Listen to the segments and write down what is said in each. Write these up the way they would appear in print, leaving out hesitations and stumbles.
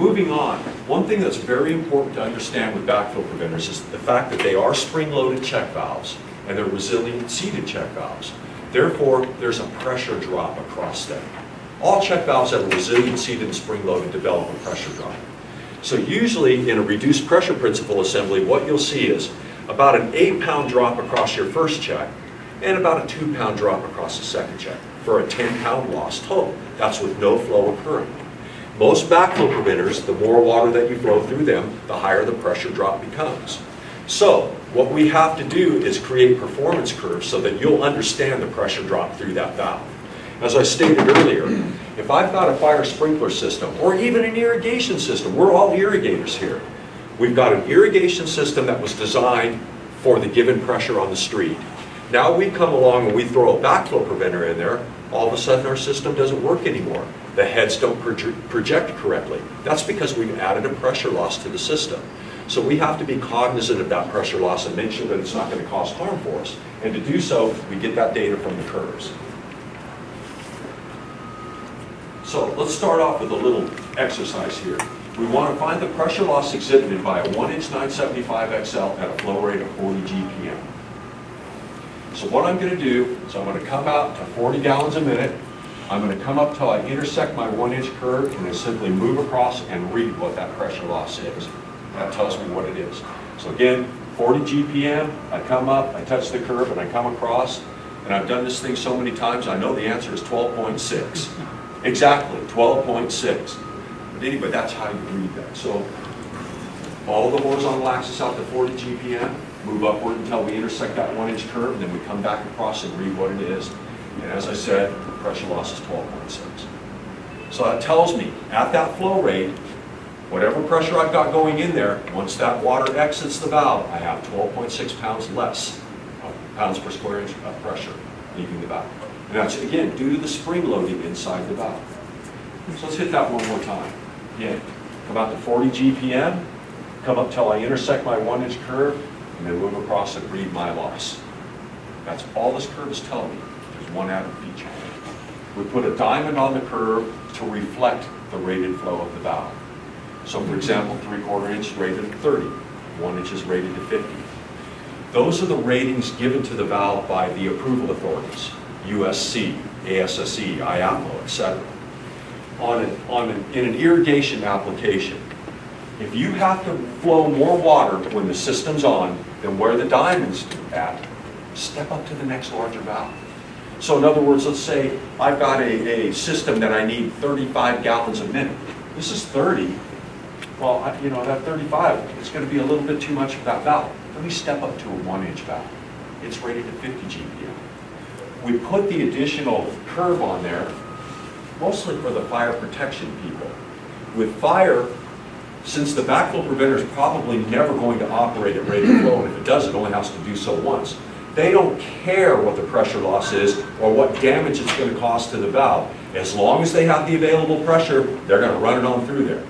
moving on, one thing that's very important to understand with backflow preventers is the fact that they are spring-loaded check valves and they're resilient seated check valves. Therefore, there's a pressure drop across them. All check valves that are resilient seated and spring-loaded develop a pressure drop. So usually in a reduced pressure principle assembly, what you'll see is about an 8-pound drop across your first check and about a 2-pound drop across the second check for a 10-pound loss total. That's with no flow occurring. Most backflow preventers, the more water that you flow through them, the higher the pressure drop becomes. So what we have to do is create performance curves so that you'll understand the pressure drop through that valve. As I stated earlier, if I've got a fire sprinkler system or even an irrigation system, we're all irrigators here. We've got an irrigation system that was designed for the given pressure on the street. Now we come along and we throw a backflow preventer in there, all of a sudden our system doesn't work anymore. The heads don't project correctly. That's because we've added a pressure loss to the system. So we have to be cognizant of that pressure loss and make sure that it's not going to cause harm for us. And to do so, we get that data from the curves. So let's start off with a little exercise here. We want to find the pressure loss exhibited by a 1-inch 975XL at a flow rate of 40 GPM. So what I'm going to do is I'm going to come out to 40 gallons a minute. I'm going to come up till I intersect my 1-inch curve and then simply move across and read what that pressure loss is. That tells me what it is. So again, 40 GPM, I come up, I touch the curve, and I come across. And I've done this thing so many times, I know the answer is 12.6. Exactly, 12.6. But anyway, that's how you read that. So follow the horizontal axis out to 40 GPM, move upward until we intersect that 1-inch curve, and then we come back across and read what it is. And as I said, the pressure loss is 12.6. So that tells me, at that flow rate, whatever pressure I've got going in there, once that water exits the valve, I have 12.6 pounds less, pounds per square inch of pressure leaving the valve. And that's, again, due to the spring loading inside the valve. So let's hit that one more time. Again, come out to 40 GPM, come up till I intersect my 1-inch curve, and then move across and read my loss. That's all this curve is telling me. There's one added feature. We put a diamond on the curve to reflect the rated flow of the valve. So for example, 3/4 inch rated at 30, 1 inch is rated to 50. Those are the ratings given to the valve by the approval authorities, USC, ASSE, IAPO, etc. In an irrigation application, if you have to flow more water when the system's on than where the diamond's at, step up to the next larger valve. So in other words, let's say I've got a system that I need 35 gallons a minute. This is 30. Well, that 35, it's going to be a little bit too much for that valve. Let me step up to a 1-inch valve. It's rated at 50 GPM. We put the additional curve on there, mostly for the fire protection people. With fire, since the backflow preventer is probably never going to operate at rated flow, and if it does, it only has to do so once. They don't care what the pressure loss is or what damage it's going to cause to the valve. As long as they have the available pressure, they're going to run it on through there.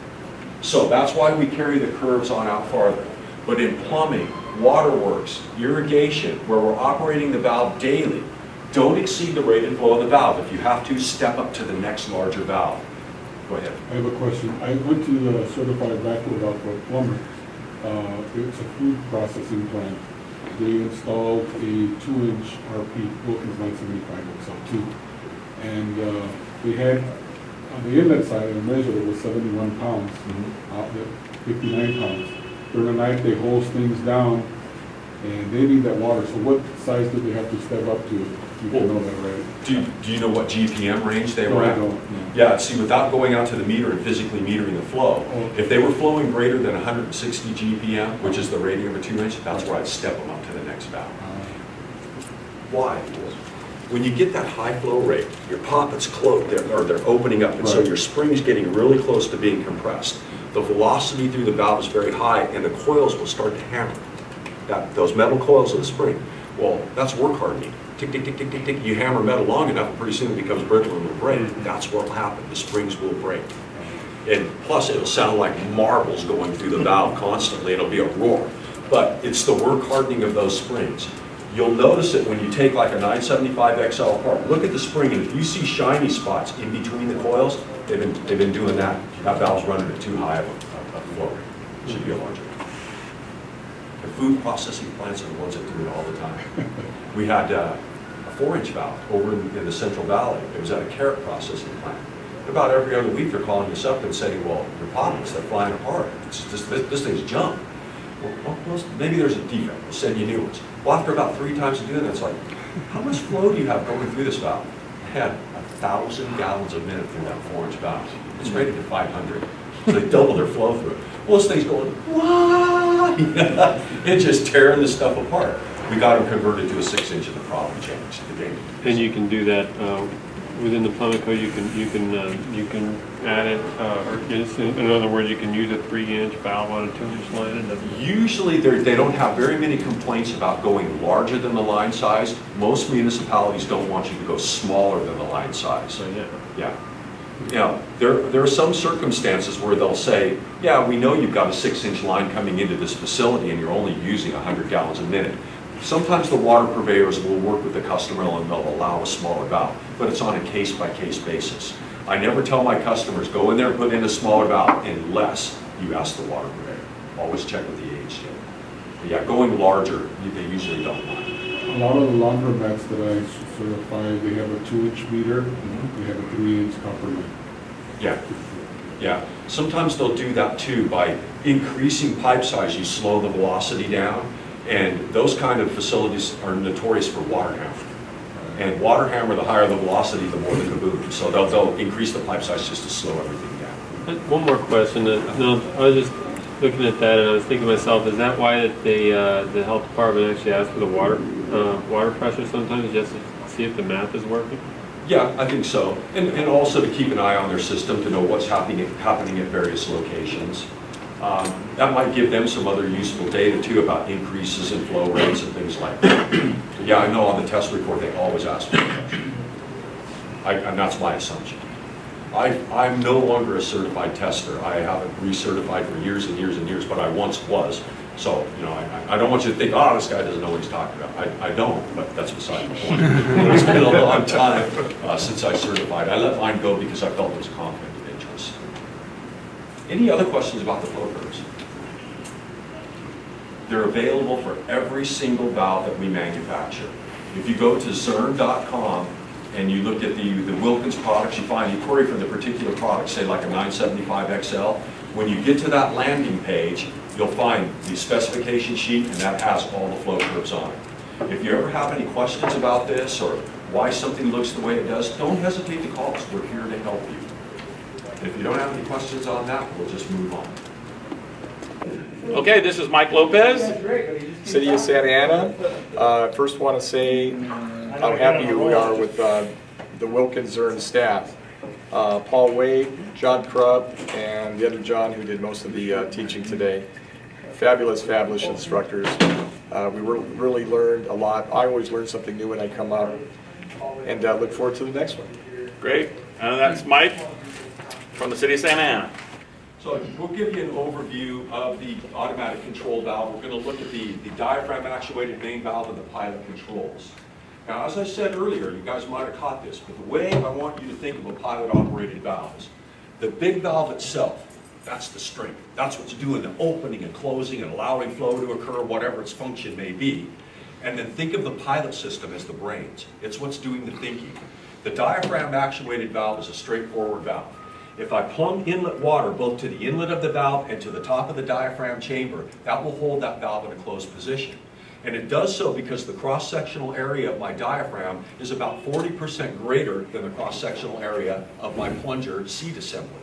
So that's why we carry the curves on out farther. But in plumbing, waterworks, irrigation, where we're operating the valve daily, don't exceed the rated flow of the valve. If you have to, step up to the next larger valve. Go ahead. I have a question. I went to the certified backflow valve for a plumber. It's a food processing plant. They installed a 2-inch RP, Wilkins 975 XL2. And they had, on the inlet side, I measured it was 71 pounds, outlet 59 pounds. During the night, they hose things down, and they need that water. So what size do they have to step up to? You can know that, right? Do you know what GPM range they were at? No. Yeah, see, without going out to the meter and physically metering the flow, if they were flowing greater than 160 GPM, which is the rating of a 2-inch, that's where I'd step them up to the next valve. Why? When you get that high flow rate, your poppets close, they're opening up, and so your spring is getting really close to being compressed. The velocity through the valve is very high, and the coils will start to hammer. Those metal coils of the spring, well, that's work hardening. Tick, tick, tick, tick, tick, tick. You hammer metal long enough, and pretty soon it becomes brittle and will break. That's what will happen. The springs will break. And plus, it'll sound like marbles going through the valve constantly. It'll be a roar. But it's the work hardening of those springs. You'll notice it when you take like a 975 XL apart. Look at the spring, and if you see shiny spots in between the coils, They've been doing that. That valve's running at too high of a flow rate. It should be a larger valve. The food processing plants are the ones that do it all the time. We had a 4-inch valve over in the Central Valley. It was at a carrot processing plant. About every other week, they're calling us up and saying, well, your pockets, they're flying apart. This thing's junk. Well, maybe there's a defect. We'll send you new ones. Well, after about 3 times of doing that, it's like, how much flow do you have going through this valve? I had 1,000 gallons a minute through that 4-inch valve. It's rated at 500. So they double their flow through it. Well, this thing's going, wah! It's just tearing this stuff apart. We got them converted to a 6-inch and the problem changed. The game. And you can do that within the plumbing code. You can add it, or in other words, you can use a 3-inch valve on a 2-inch line. And usually they don't have very many complaints about going larger than the line size. Most municipalities don't want you to go smaller than the line size. so yeah. Yeah. You know, there are some circumstances where they'll say, yeah, we know you've got a 6-inch line coming into this facility and you're only using 100 gallons a minute. Sometimes the water purveyors will work with the customer and they'll allow a smaller valve, but it's on a case-by-case basis. I never tell my customers, go in there and put in a smaller valve unless you ask the water purveyor. Always check with the AHJ. But yeah, going larger, they usually don't mind. A lot of the laundromats that I certify, they have a 2-inch meter, they have a 3-inch copper line. Yeah. Yeah, sometimes they'll do that too by increasing pipe size. You slow the velocity down, and those kind of facilities are notorious for water hammer. And water hammer, the higher the velocity, the more the kaboom. So they'll increase the pipe size just to slow everything down. One more question. No, I was just looking at that and I was thinking to myself, is that why that the health department actually asks for the water pressure sometimes, just to see if the math is working? Yeah, I think so. And also to keep an eye on their system to know what's happening at various locations. That might give them some other useful data too about increases in flow rates and things like that. Yeah, I know on the test report they always ask for pressure. And that's my assumption. I'm no longer a certified tester. I haven't recertified for years and years and years, but I once was. So, you know, I don't want you to think, oh, this guy doesn't know what he's talking about. I don't, but that's beside the point. It's been a long time since I certified. I let mine go because I felt it was a conflict of interest. Any other questions about the flow curves? They're available for every single valve that we manufacture. If you go to zurn.com and you look at the Wilkins products, you query for the particular product, say like a 975 XL. When you get to that landing page, you'll find the specification sheet, and that has all the flow curves on it. If you ever have any questions about this or why something looks the way it does, don't hesitate to call us. We're here to help you. If you don't have any questions on that, we'll just move on. Okay, this is Mike Lopez, City of Santa Ana. First want to say how happy we are with the Wilkins Zurn staff. Paul Wade, John Krupp, and the other John who did most of the teaching today. Fabulous instructors. We really learned a lot. I always learn something new when I come out, and look forward to the next one. Great. That's Mike from the City of Santa Ana. So we'll give you an overview of the automatic control valve. We're going to look at the diaphragm actuated main valve and the pilot controls. Now, as I said earlier, you guys might have caught this, but the way I want you to think of a pilot operated valve is the big valve itself, that's the strength. That's what's doing the opening and closing and allowing flow to occur, whatever its function may be. And then think of the pilot system as the brains. It's what's doing the thinking. The diaphragm actuated valve is a straightforward valve. If I plumb inlet water both to the inlet of the valve and to the top of the diaphragm chamber, that will hold that valve in a closed position. And it does so because the cross-sectional area of my diaphragm is about 40% greater than the cross-sectional area of my plunger seat assembly.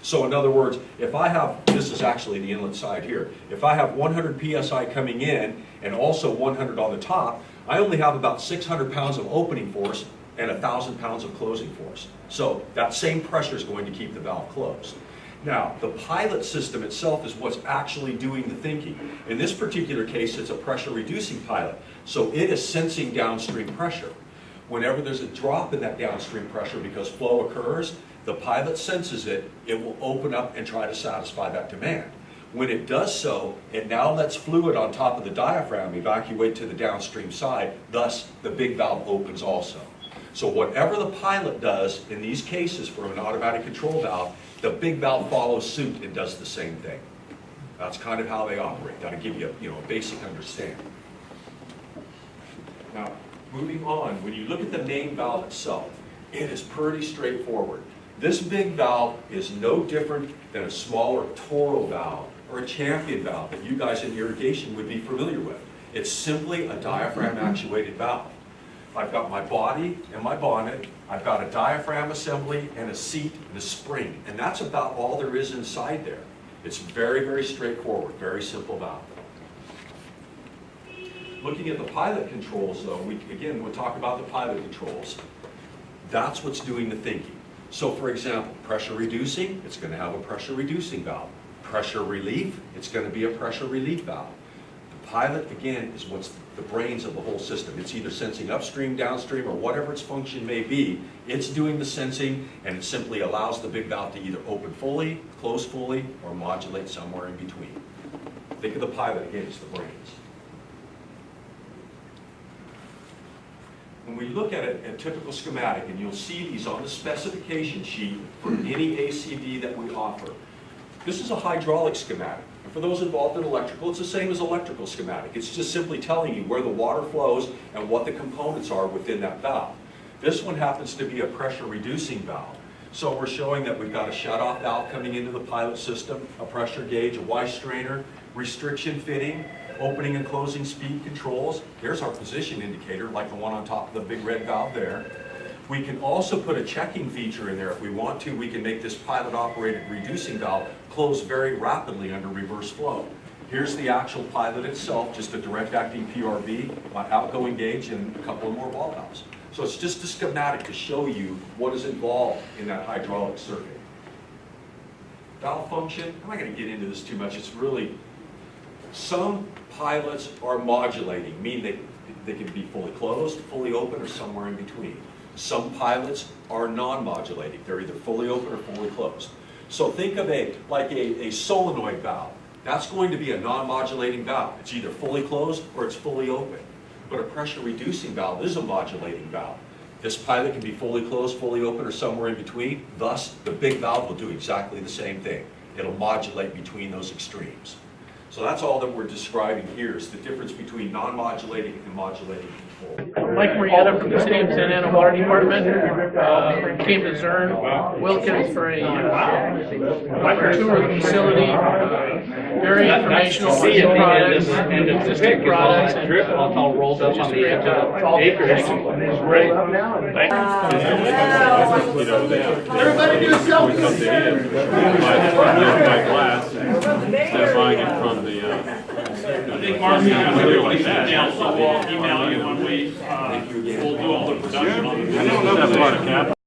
So in other words, if I have, this is actually the inlet side here, if I have 100 psi coming in and also 100 on the top, I only have about 600 pounds of opening force and 1,000 pounds of closing force. So that same pressure is going to keep the valve closed. Now, the pilot system itself is what's actually doing the thinking. In this particular case, it's a pressure reducing pilot. So it is sensing downstream pressure. Whenever there's a drop in that downstream pressure because flow occurs, the pilot senses it, it will open up and try to satisfy that demand. When it does so, it now lets fluid on top of the diaphragm evacuate to the downstream side, thus the big valve opens also. So whatever the pilot does in these cases for an automatic control valve, the big valve follows suit and does the same thing. That's kind of how they operate. That'll give you, a basic understanding. Now, moving on, when you look at the main valve itself, it is pretty straightforward. This big valve is no different than a smaller Toro valve or a Champion valve that you guys in irrigation would be familiar with. It's simply a diaphragm-actuated valve. I've got my body and my bonnet, I've got a diaphragm assembly and a seat and a spring, and that's about all there is inside there. It's very, very straightforward, very simple valve. Looking at the pilot controls though, we'll talk about the pilot controls. That's what's doing the thinking. So for example, pressure reducing, it's going to have a pressure reducing valve. Pressure relief, it's going to be a pressure relief valve. The pilot, again, is what's the brains of the whole system. It's either sensing upstream, downstream, or whatever its function may be. It's doing the sensing, and it simply allows the big valve to either open fully, close fully, or modulate somewhere in between. Think of the pilot, again, as the brains. When we look at a typical schematic, and you'll see these on the specification sheet for any ACV that we offer, this is a hydraulic schematic. And for those involved in electrical, it's the same as electrical schematic. It's just simply telling you where the water flows and what the components are within that valve. This one happens to be a pressure reducing valve. So we're showing that we've got a shut-off valve coming into the pilot system, a pressure gauge, a Y strainer, restriction fitting, opening and closing speed controls. Here's our position indicator, like the one on top of the big red valve there. We can also put a checking feature in there if we want to. We can make this pilot-operated reducing valve close very rapidly under reverse flow. Here's the actual pilot itself, just a direct-acting PRV, my outgoing gauge, and a couple of more ball valves. So it's just a schematic to show you what is involved in that hydraulic circuit. Valve function, I'm not going to get into this too much. It's really, some pilots are modulating, meaning they can be fully closed, fully open, or somewhere in between. Some pilots are non-modulating. They're either fully open or fully closed. So think of a solenoid valve. That's going to be a non-modulating valve. It's either fully closed or it's fully open. But a pressure reducing valve is a modulating valve. This pilot can be fully closed, fully open, or somewhere in between. Thus, the big valve will do exactly the same thing. It'll modulate between those extremes. So that's all that we're describing here is the difference between non-modulating and modulating control. Mike Marietta from the City of Santa Ana Water Department came to Zurn, Wilkins for a tour of the facility. Very informational on new products, existing products, and just a great job. Great. Everybody do a selfie. My glass instead of buying it from the. I think Mark's going to do like that. So we'll email you when we'll do all the production on the.